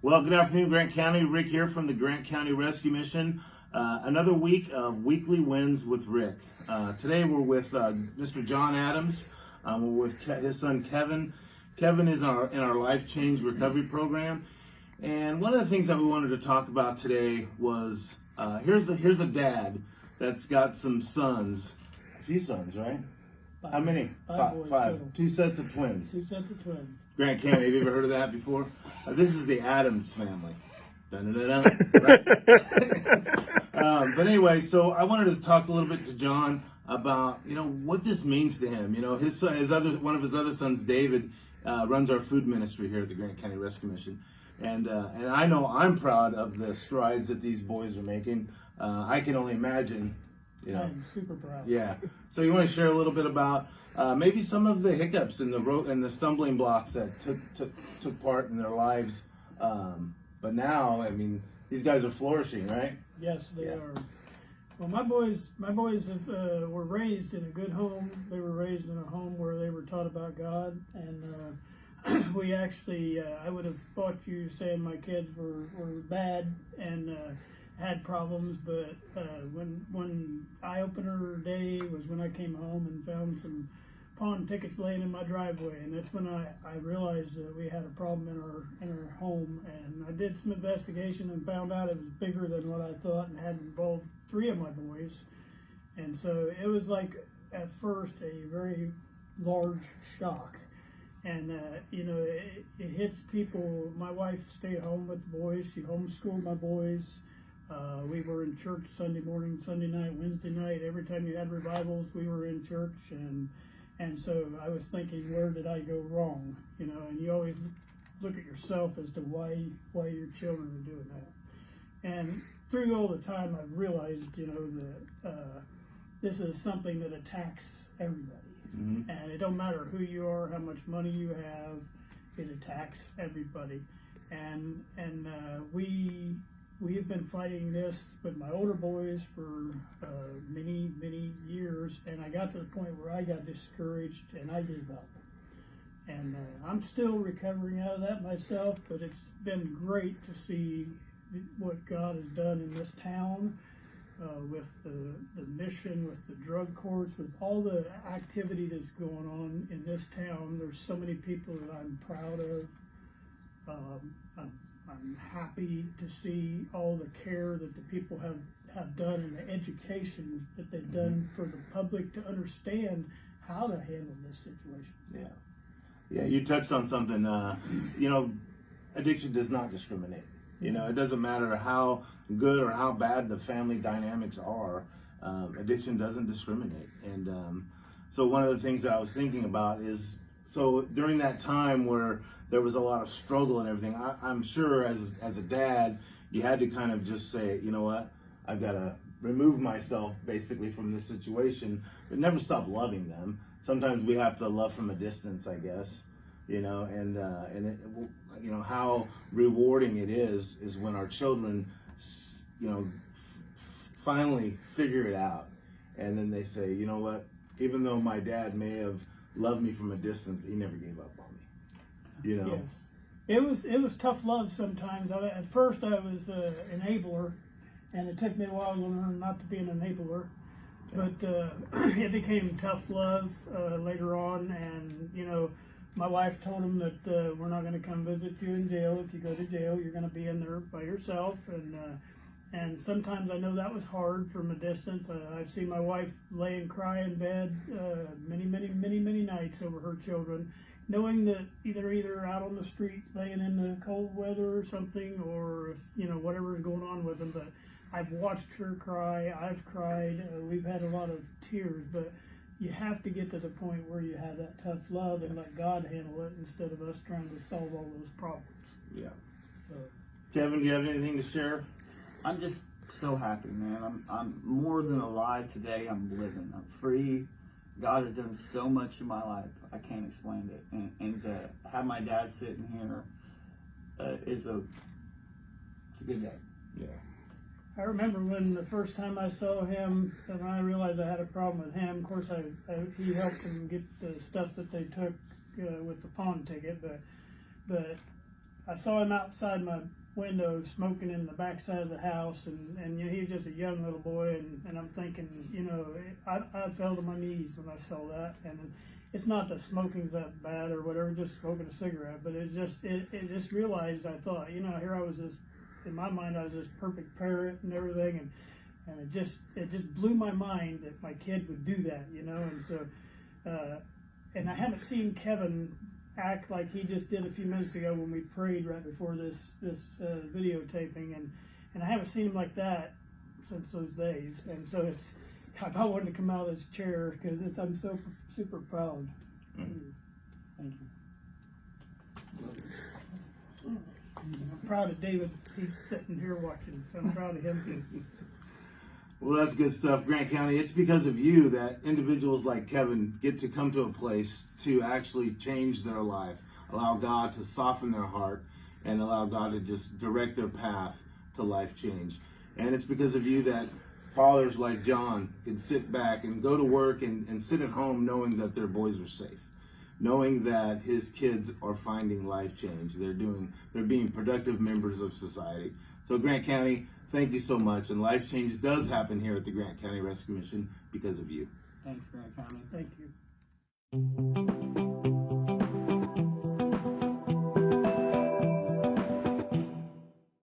Well, good afternoon, Grant County. Rick here from the Grant County Rescue Mission. Another week of Weekly Wins with Rick. Today we're with Mr. John Adams. We're with his son Kevin. Kevin is in our Life Change Recovery Program. And one of the things that we wanted to talk about today was here's a dad that's got some sons. A few sons, right? Five. How many? Five boys Five. total. Two sets of twins. Two sets of twins. Grant County, have you ever heard of that before? This is the Adams family. Right? But anyway, so I wanted to talk a little bit to John about what this means to him. One of his other sons, David, runs our food ministry here at the Grant County Rescue Mission, and I know I'm proud of the strides that these boys are making. I can only imagine. I'm super proud. Yeah. So you want to share a little bit about maybe some of the hiccups and the stumbling blocks that took part in their lives. But now, I mean, these guys are flourishing, right? Yes, they are. Well, my boys were raised in a good home. They were raised in a home where they were taught about God, and we actually, I would have thought you saying my kids were bad and had problems, but when eye-opener day was when I came home and found some pawn tickets laying in my driveway, and that's when I realized that we had a problem in our home. And I did some investigation and found out it was bigger than what I thought and had involved 3 of my boys. And so it was like at first a very large shock, and it hits people. My wife stayed home with the boys. She homeschooled my boys. We were in church Sunday morning, Sunday night, Wednesday night. Every time you had revivals, we were in church, and so I was thinking, where did I go wrong? And you always look at yourself as to why your children are doing that. And through all the time, I've realized, that this is something that attacks everybody. Mm-hmm. And it don't matter who you are, how much money you have, it attacks everybody. And we have been fighting this with my older boys for many, many years, and I got to the point where I got discouraged and I gave up. And I'm still recovering out of that myself, but it's been great to see what God has done in this town, with the mission, with the drug courts, with all the activity that's going on in this town. There's so many people that I'm proud of. I'm happy to see all the care that the people have done and the education that they've done for the public to understand how to handle this situation. Yeah, you touched on something. Addiction does not discriminate. It doesn't matter how good or how bad the family dynamics are. Addiction doesn't discriminate. And so one of the things that I was thinking about is, so during that time where there was a lot of struggle and everything, I'm sure as a dad, you had to kind of just say, you know what, I've got to remove myself basically from this situation, but never stop loving them. Sometimes we have to love from a distance, I guess, and how rewarding it is when our children, finally figure it out, and then they say, you know what, even though my dad may have loved me from a distance, he never gave up on me. Yes, it was tough love sometimes. At first I was an enabler, and it took me a while to learn not to be an enabler. But it became tough love later on, and my wife told him that we're not going to come visit you in jail. If you go to jail, you're going to be in there by yourself. And sometimes I know that was hard from a distance. I've seen my wife lay and cry in bed many, many, many, many nights over her children, knowing that either out on the street laying in the cold weather or something, or whatever's going on with them. But I've watched her cry. I've cried. We've had a lot of tears, but you have to get to the point where you have that tough love and let God handle it instead of us trying to solve all those problems. Yeah. Kevin, do you have anything to share? I'm just so happy, man. I'm more than alive today. I'm living. I'm free. God has done so much in my life. I can't explain it. And to have my dad sitting here is a good day. Yeah. I remember when the first time I saw him, and I realized I had a problem with him. Of course, he helped him get the stuff that they took with the pawn ticket, but I saw him outside my window smoking in the backside of the house, and you know, he was just a young little boy, and I'm thinking, you know, I fell to my knees when I saw that. And it's not that smoking's that bad or whatever, just smoking a cigarette, but it just realized, I thought, you know, here I was, this, in my mind, I was this perfect parent and everything, and it just blew my mind that my kid would do that, you know. And so and I haven't seen Kevin act like he just did a few minutes ago when we prayed right before this videotaping, and I haven't seen him like that since those days. And so it's, I wanted to come out of this chair because I'm so super proud. Thank you. I'm proud of David. He's sitting here watching. So I'm proud of him too. Well, that's good stuff, Grant County. It's because of you that individuals like Kevin get to come to a place to actually change their life, allow God to soften their heart, and allow God to just direct their path to life change. And it's because of you that fathers like John can sit back and go to work and sit at home knowing that their boys are safe, knowing that his kids are finding life change. They're being productive members of society. So Grant County, thank you so much. And life change does happen here at the Grant County Rescue Mission because of you. Thanks, Grant County. Thank you.